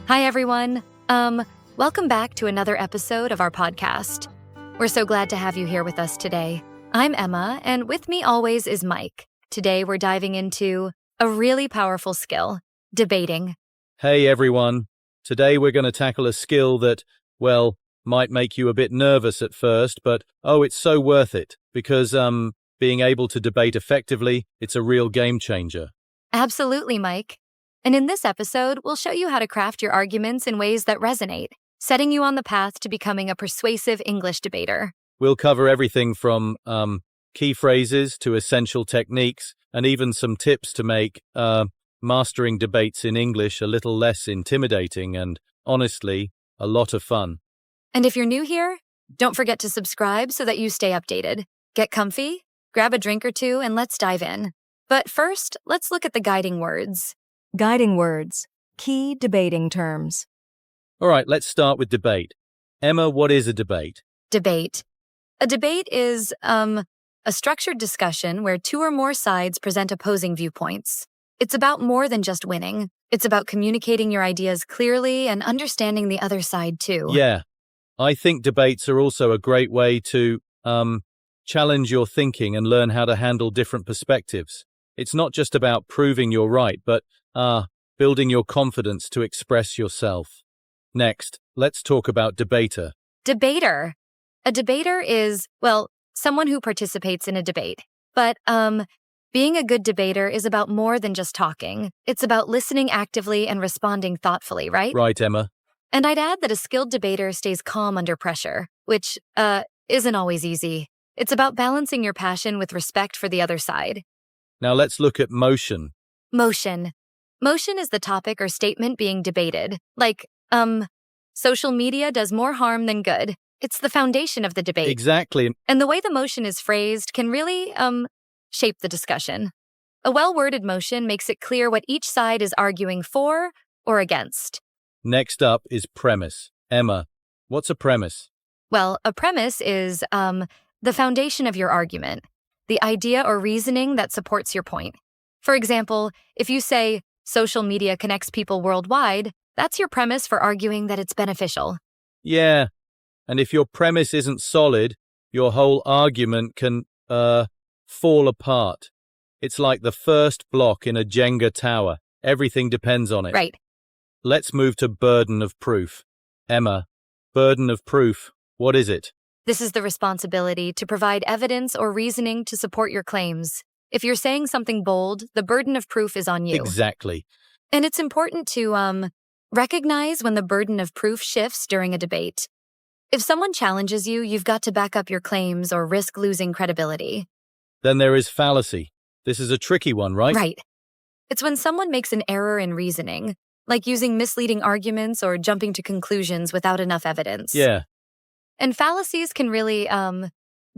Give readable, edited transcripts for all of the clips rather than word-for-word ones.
Hi, everyone. Welcome back to another episode of our podcast. We're so glad to have you here with us today. I'm Emma, and with me always is Mike. Today, we're diving into a really powerful skill, debating. Hey, everyone. Today, we're going to tackle a skill that, well, might make you a bit nervous at first, but, it's so worth it because, being able to debate effectively, it's a real game changer. Absolutely, Mike. And in this episode, we'll show you how to craft your arguments in ways that resonate, setting you on the path to becoming a persuasive English debater. We'll cover everything from key phrases to essential techniques and even some tips to make mastering debates in English a little less intimidating and, honestly, a lot of fun. And if you're new here, don't forget to subscribe so that you stay updated. Get comfy, grab a drink or two, and let's dive in. But first, let's look at the guiding words. Guiding words. Key debating terms. All right, let's start with debate. Emma, what is a debate? Debate. A debate is, a structured discussion where two or more sides present opposing viewpoints. It's about more than just winning. It's about communicating your ideas clearly and understanding the other side too. Yeah, I think debates are also a great way to challenge your thinking and learn how to handle different perspectives. It's not just about proving you're right, but building your confidence to express yourself. Next, let's talk about debater. Debater. A debater is, someone who participates in a debate. But, being a good debater is about more than just talking. It's about listening actively and responding thoughtfully, right? Right, Emma. And I'd add that a skilled debater stays calm under pressure, which, isn't always easy. It's about balancing your passion with respect for the other side. Now let's look at motion. Motion. Motion is the topic or statement being debated. Like, social media does more harm than good. It's the foundation of the debate. Exactly. And the way the motion is phrased can really, shape the discussion. A well-worded motion makes it clear what each side is arguing for or against. Next up is premise. Emma, what's a premise? Well, a premise is, the foundation of your argument, the idea or reasoning that supports your point. For example, if you say, social media connects people worldwide, that's your premise for arguing that it's beneficial. Yeah, and if your premise isn't solid, your whole argument can, fall apart. It's like the first block in a Jenga tower. Everything depends on it. Right. Let's move to burden of proof. Emma, burden of proof, what is it? This is the responsibility to provide evidence or reasoning to support your claims. If you're saying something bold, the burden of proof is on you. Exactly. And it's important to, recognize when the burden of proof shifts during a debate. If someone challenges you, you've got to back up your claims or risk losing credibility. Then there is fallacy. This is a tricky one, right? Right. It's when someone makes an error in reasoning, like using misleading arguments or jumping to conclusions without enough evidence. Yeah. And fallacies can really,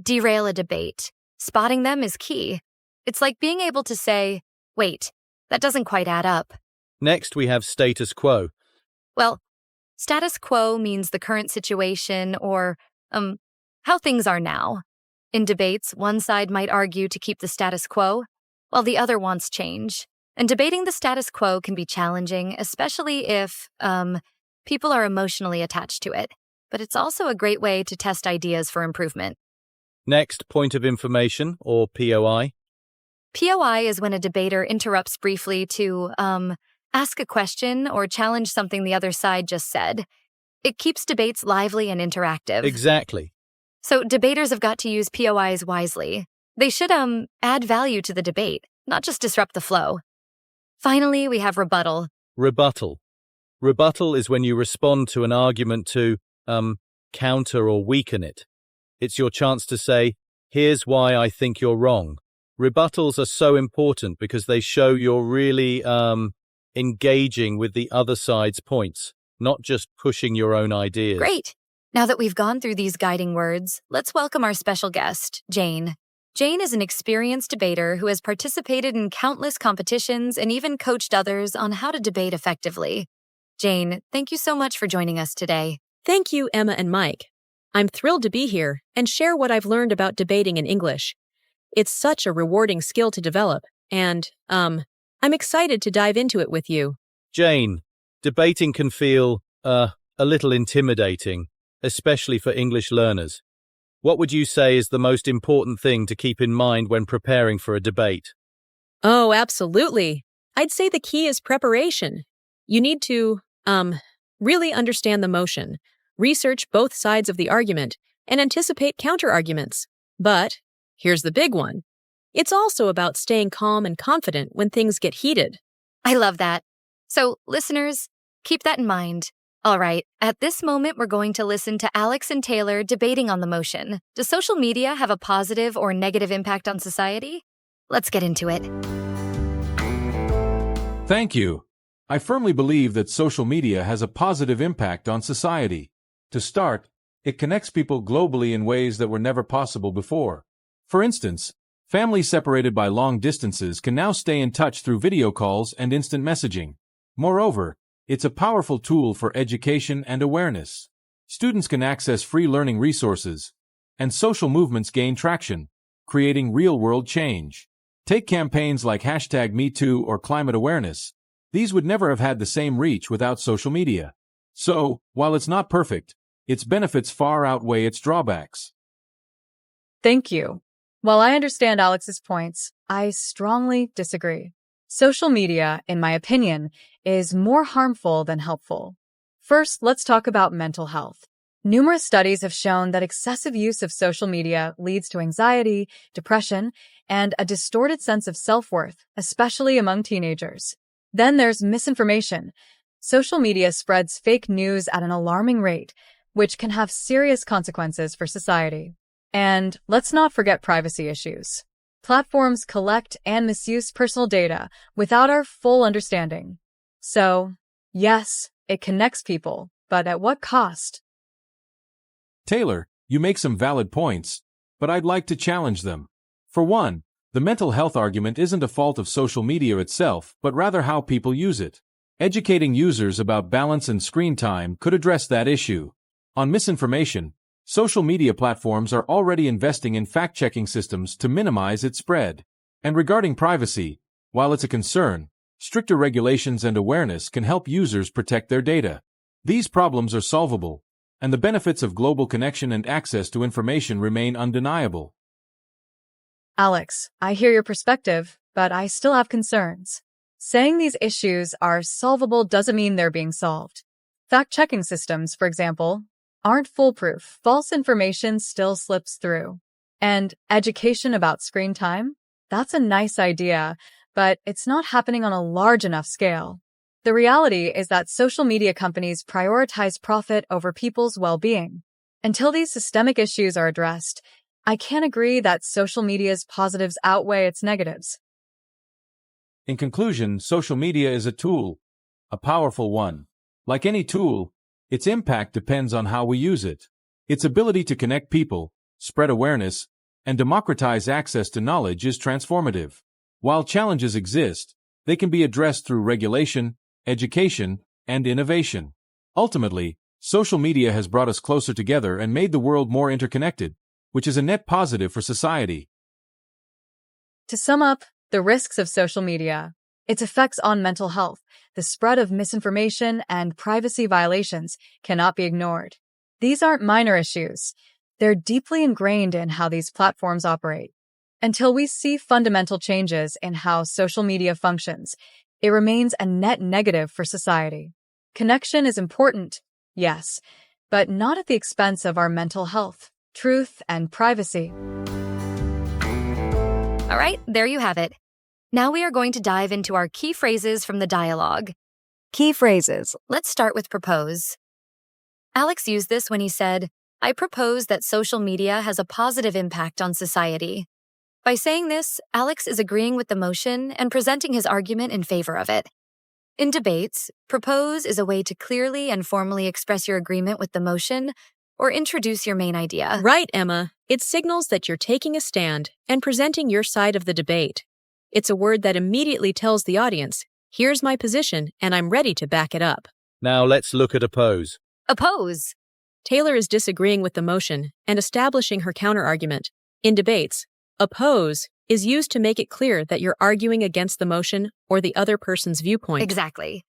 derail a debate. Spotting them is key. It's like being able to say, wait, that doesn't quite add up. Next, we have status quo. Well, status quo means the current situation or, how things are now. In debates, one side might argue to keep the status quo, while the other wants change. And debating the status quo can be challenging, especially if, people are emotionally attached to it. But it's also a great way to test ideas for improvement. Next, point of information, or POI. POI is when a debater interrupts briefly to, ask a question or challenge something the other side just said. It keeps debates lively and interactive. Exactly. So debaters have got to use POIs wisely. They should, add value to the debate, not just disrupt the flow. Finally, we have rebuttal. Rebuttal. Rebuttal is when you respond to an argument to, counter or weaken it. It's your chance to say, here's why I think you're wrong. Rebuttals are so important because they show you're really, engaging with the other side's points, not just pushing your own ideas. Great! Now that we've gone through these guiding words, let's welcome our special guest, Jane. Jane is an experienced debater who has participated in countless competitions and even coached others on how to debate effectively. Jane, thank you so much for joining us today. Thank you, Emma and Mike. I'm thrilled to be here and share what I've learned about debating in English. It's such a rewarding skill to develop, and, I'm excited to dive into it with you. Jane, Debating can feel, a little intimidating, especially for English learners. What would you say is the most important thing to keep in mind when preparing for a debate? Oh, absolutely. I'd say the key is preparation. You need to, really understand the motion, research both sides of the argument, and anticipate counterarguments. But here's the big one. It's also about staying calm and confident when things get heated. I love that. So, listeners, keep that in mind. All right, at this moment, we're going to listen to Alex and Taylor debating on the motion. Does social media have a positive or negative impact on society? Let's get into it. Thank you. I firmly believe that social media has a positive impact on society. To start, it connects people globally in ways that were never possible before. For instance, families separated by long distances can now stay in touch through video calls and instant messaging. Moreover, it's a powerful tool for education and awareness. Students can access free learning resources, and social movements gain traction, creating real-world change. Take campaigns like #MeToo or climate awareness. These would never have had the same reach without social media. So, while it's not perfect, its benefits far outweigh its drawbacks. Thank you. While I understand Alex's points, I strongly disagree. Social media, in my opinion, is more harmful than helpful. First, let's talk about mental health. Numerous studies have shown that excessive use of social media leads to anxiety, depression, and a distorted sense of self-worth, especially among teenagers. Then there's misinformation. Social media spreads fake news at an alarming rate, which can have serious consequences for society. And let's not forget privacy issues. Platforms collect and misuse personal data without our full understanding. So, yes, it connects people, but at what cost? Taylor, you make some valid points, but I'd like to challenge them. For one, the mental health argument isn't a fault of social media itself, but rather how people use it. Educating users about balance and screen time could address that issue. On misinformation, social media platforms are already investing in fact-checking systems to minimize its spread. And regarding privacy, while it's a concern, stricter regulations and awareness can help users protect their data. These problems are solvable, and the benefits of global connection and access to information remain undeniable. Alex, I hear your perspective, but I still have concerns. Saying these issues are solvable doesn't mean they're being solved. Fact-checking systems, for example, aren't foolproof. False information still slips through. And education about screen time? That's a nice idea, but it's not happening on a large enough scale. The reality is that social media companies prioritize profit over people's well-being. Until these systemic issues are addressed, I can't agree that social media's positives outweigh its negatives. In conclusion, social media is a tool, a powerful one. Like any tool, its impact depends on how we use it. Its ability to connect people, spread awareness, and democratize access to knowledge is transformative. While challenges exist, they can be addressed through regulation, education, and innovation. Ultimately, social media has brought us closer together and made the world more interconnected, which is a net positive for society. To sum up, the risks of social media, its effects on mental health, the spread of misinformation, and privacy violations cannot be ignored. These aren't minor issues. They're deeply ingrained in how these platforms operate. Until we see fundamental changes in how social media functions, it remains a net negative for society. Connection is important, yes, but not at the expense of our mental health, truth, and privacy. All right, there you have it. Now we are going to dive into our key phrases from the dialogue. Key phrases. Let's start with propose. Alex used this when he said, "I propose that social media has a positive impact on society." By saying this, Alex is agreeing with the motion and presenting his argument in favor of it. In debates, propose is a way to clearly and formally express your agreement with the motion or introduce your main idea. Right, Emma. It signals that you're taking a stand and presenting your side of the debate. It's a word that immediately tells the audience, here's my position and I'm ready to back it up. Now let's look at oppose. Oppose. Taylor is disagreeing with the motion and establishing her counterargument. In debates, oppose is used to make it clear that you're arguing against the motion or the other person's viewpoint. Exactly.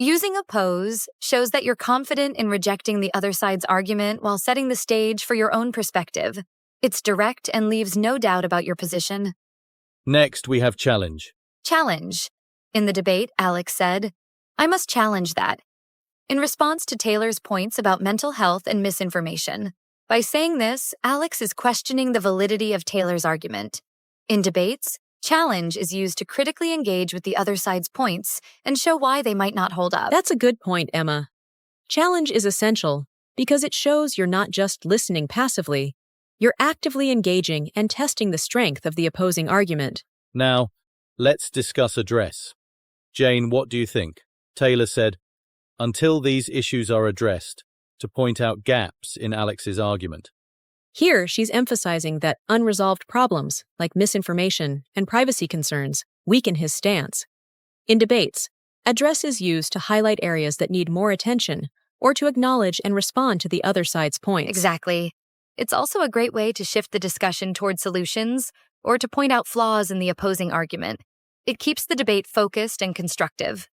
Using oppose shows that you're confident in rejecting the other side's argument while setting the stage for your own perspective. It's direct and leaves no doubt about your position. Next, we have challenge. Challenge. In the debate, Alex said, "I must challenge that," in response to Taylor's points about mental health and misinformation. By saying this, Alex is questioning the validity of Taylor's argument. In debates, challenge is used to critically engage with the other side's points and show why they might not hold up. That's a good point, Emma. Challenge is essential because it shows you're not just listening passively, you're actively engaging and testing the strength of the opposing argument. Now, let's discuss address. Jane, what do you think? Taylor said, until these issues are addressed, to point out gaps in Alex's argument. Here, she's emphasizing that unresolved problems, like misinformation and privacy concerns, weaken his stance. In debates, address is used to highlight areas that need more attention or to acknowledge and respond to the other side's points. Exactly. It's also a great way to shift the discussion toward solutions or to point out flaws in the opposing argument. It keeps the debate focused and constructive.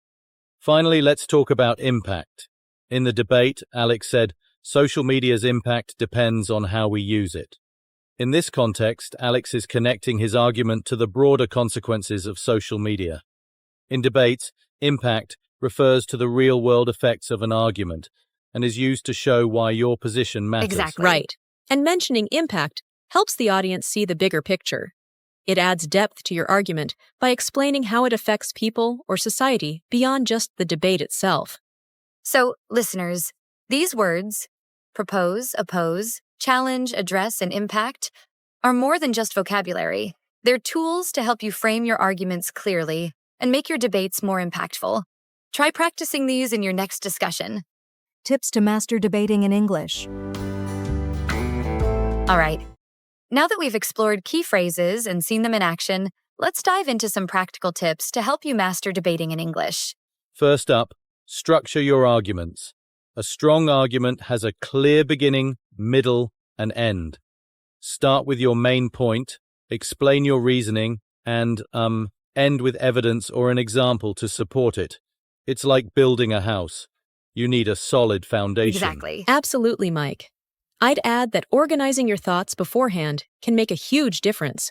Finally, let's talk about impact. In the debate, Alex said, social media's impact depends on how we use it. In this context, Alex is connecting his argument to the broader consequences of social media. In debates, impact refers to the real-world effects of an argument and is used to show why your position matters. Exactly. Right. And mentioning impact helps the audience see the bigger picture. It adds depth to your argument by explaining how it affects people or society beyond just the debate itself. So, listeners, these words, propose, oppose, challenge, address, and impact, are more than just vocabulary. They're tools to help you frame your arguments clearly and make your debates more impactful. Try practicing these in your next discussion. Tips to master debating in English. All right. Now that we've explored key phrases and seen them in action, let's dive into some practical tips to help you master debating in English. First up, structure your arguments. A strong argument has a clear beginning, middle, and end. Start with your main point, explain your reasoning, and, end with evidence or an example to support it. It's like building a house. You need a solid foundation. Exactly. Absolutely, Mike. I'd add that organizing your thoughts beforehand can make a huge difference.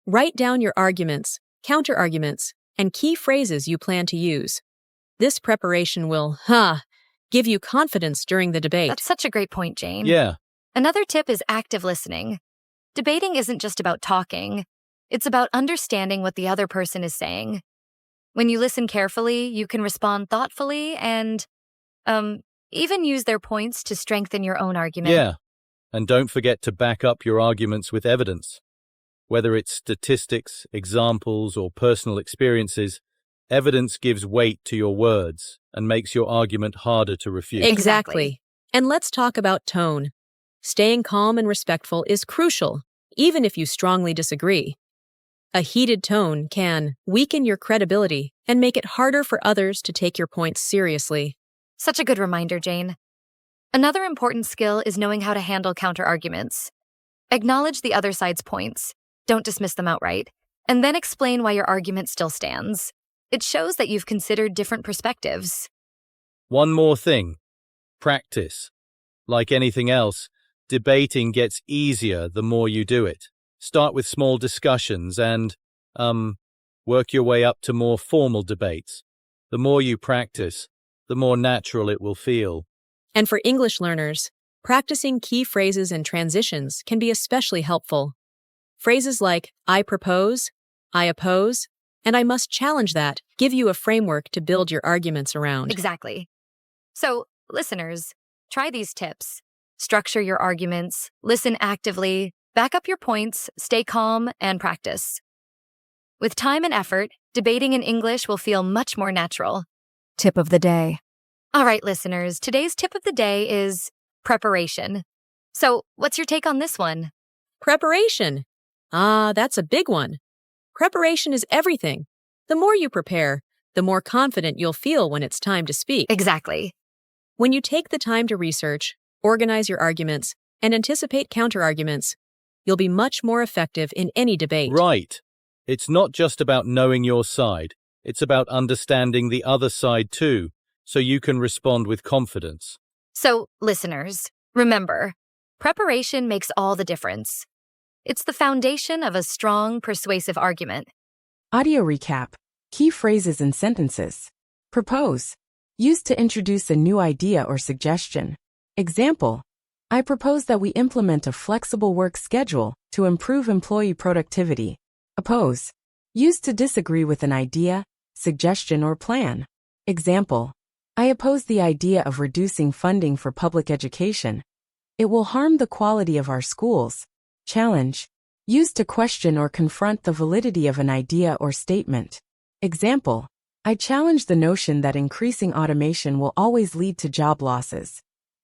Write down your arguments, counterarguments, and key phrases you plan to use. This preparation will, give you confidence during the debate. That's such a great point, Jane. Yeah. Another tip is active listening. Debating isn't just about talking. It's about understanding what the other person is saying. When you listen carefully, you can respond thoughtfully and, even use their points to strengthen your own argument. Yeah. And don't forget to back up your arguments with evidence. Whether it's statistics, examples, or personal experiences, evidence gives weight to your words and makes your argument harder to refute. Exactly. And let's talk about tone. Staying calm and respectful is crucial, even if you strongly disagree. A heated tone can weaken your credibility and make it harder for others to take your points seriously. Such a good reminder, Jane. Another important skill is knowing how to handle counterarguments. Acknowledge the other side's points, don't dismiss them outright, and then explain why your argument still stands. It shows that you've considered different perspectives. One more thing. Practice. Like anything else, debating gets easier the more you do it. Start with small discussions and, work your way up to more formal debates. The more you practice, the more natural it will feel. And for English learners, practicing key phrases and transitions can be especially helpful. Phrases like, I propose, I oppose, and I must challenge that give you a framework to build your arguments around. Exactly. So, listeners, try these tips. Structure your arguments, listen actively, back up your points, stay calm, and practice. With time and effort, debating in English will feel much more natural. Tip of the day. All right, listeners, today's tip of the day is preparation. So, what's your take on this one? Preparation. That's a big one. Preparation is everything. The more you prepare, the more confident you'll feel when it's time to speak. Exactly. When you take the time to research, organize your arguments, and anticipate counterarguments, you'll be much more effective in any debate. Right. It's not just about knowing your side. It's about understanding the other side too, so you can respond with confidence. So, listeners, remember, preparation makes all the difference. It's the foundation of a strong, persuasive argument. Audio recap. Key phrases and sentences. Propose. Used to introduce a new idea or suggestion. Example. I propose that we implement a flexible work schedule to improve employee productivity. Oppose. Used to disagree with an idea, suggestion, or plan. Example. I oppose the idea of reducing funding for public education. It will harm the quality of our schools. Challenge. Used to question or confront the validity of an idea or statement. Example. I challenge the notion that increasing automation will always lead to job losses.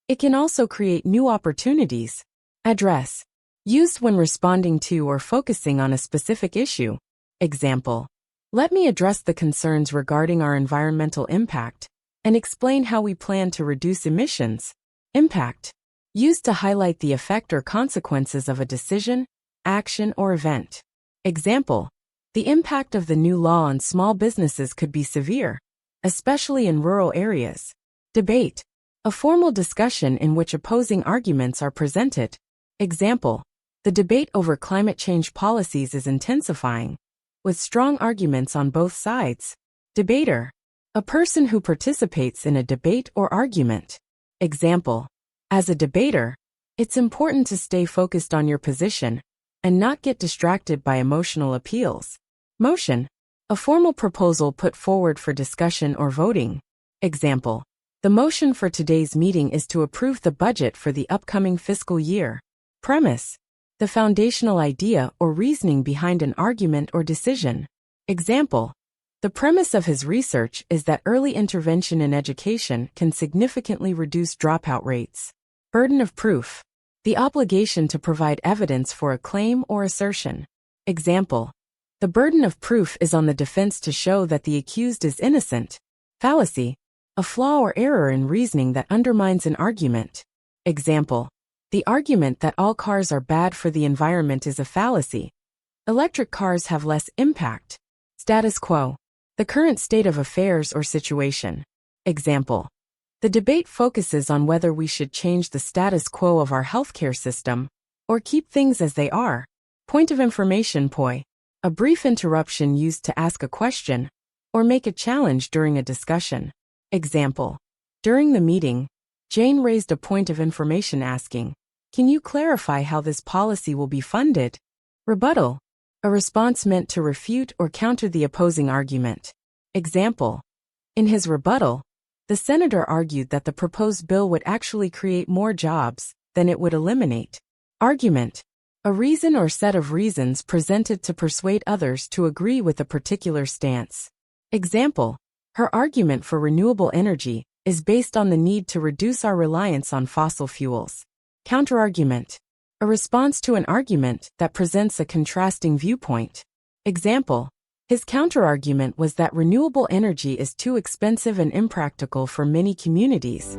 It can also create new opportunities. Address. Used when responding to or focusing on a specific issue. Example. Let me address the concerns regarding our environmental impact and explain how we plan to reduce emissions. Impact. Used to highlight the effect or consequences of a decision, action, or event. Example. The impact of the new law on small businesses could be severe, especially in rural areas. Debate. A formal discussion in which opposing arguments are presented. Example. The debate over climate change policies is intensifying, with strong arguments on both sides. Debater. A person who participates in a debate or argument. Example. As a debater, it's important to stay focused on your position and not get distracted by emotional appeals. Motion. A formal proposal put forward for discussion or voting. Example. The motion for today's meeting is to approve the budget for the upcoming fiscal year. Premise. The foundational idea or reasoning behind an argument or decision. Example. The premise of his research is that early intervention in education can significantly reduce dropout rates. Burden of proof. The obligation to provide evidence for a claim or assertion. Example. The burden of proof is on the defense to show that the accused is innocent. Fallacy. A flaw or error in reasoning that undermines an argument. Example. The argument that all cars are bad for the environment is a fallacy. Electric cars have less impact. Status quo. The current state of affairs or situation. Example. The debate focuses on whether we should change the status quo of our healthcare system or keep things as they are. Point of information (POI). A brief interruption used to ask a question or make a challenge during a discussion. Example. During the meeting, Jane raised a point of information asking, "Can you clarify how this policy will be funded?" Rebuttal. A response meant to refute or counter the opposing argument. Example. In his rebuttal, the senator argued that the proposed bill would actually create more jobs than it would eliminate. Argument. A reason or set of reasons presented to persuade others to agree with a particular stance. Example. Her argument for renewable energy is based on the need to reduce our reliance on fossil fuels. Counterargument. A response to an argument that presents a contrasting viewpoint. Example. His counterargument was that renewable energy is too expensive and impractical for many communities.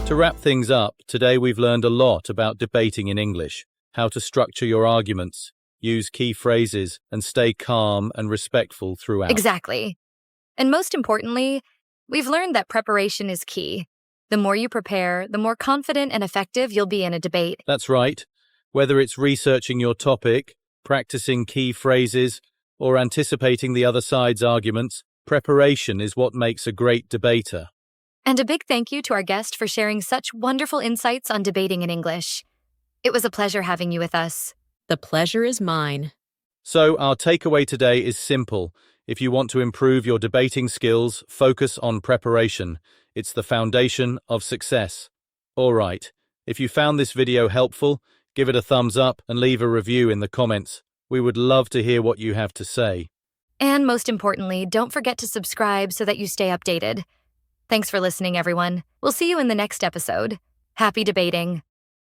To wrap things up, today we've learned a lot about debating in English, how to structure your arguments, use key phrases, and stay calm and respectful throughout. Exactly. And most importantly, we've learned that preparation is key. The more you prepare, the more confident and effective you'll be in a debate. That's right. Whether it's researching your topic, practicing key phrases, or anticipating the other side's arguments, preparation is what makes a great debater. And a big thank you to our guest for sharing such wonderful insights on debating in English. It was a pleasure having you with us. The pleasure is mine. So, our takeaway today is simple. If you want to improve your debating skills, focus on preparation. It's the foundation of success. All right, if you found this video helpful, give it a thumbs up and leave a review in the comments. We would love to hear what you have to say. And most importantly, don't forget to subscribe so that you stay updated. Thanks for listening, everyone. We'll see you in the next episode. Happy debating.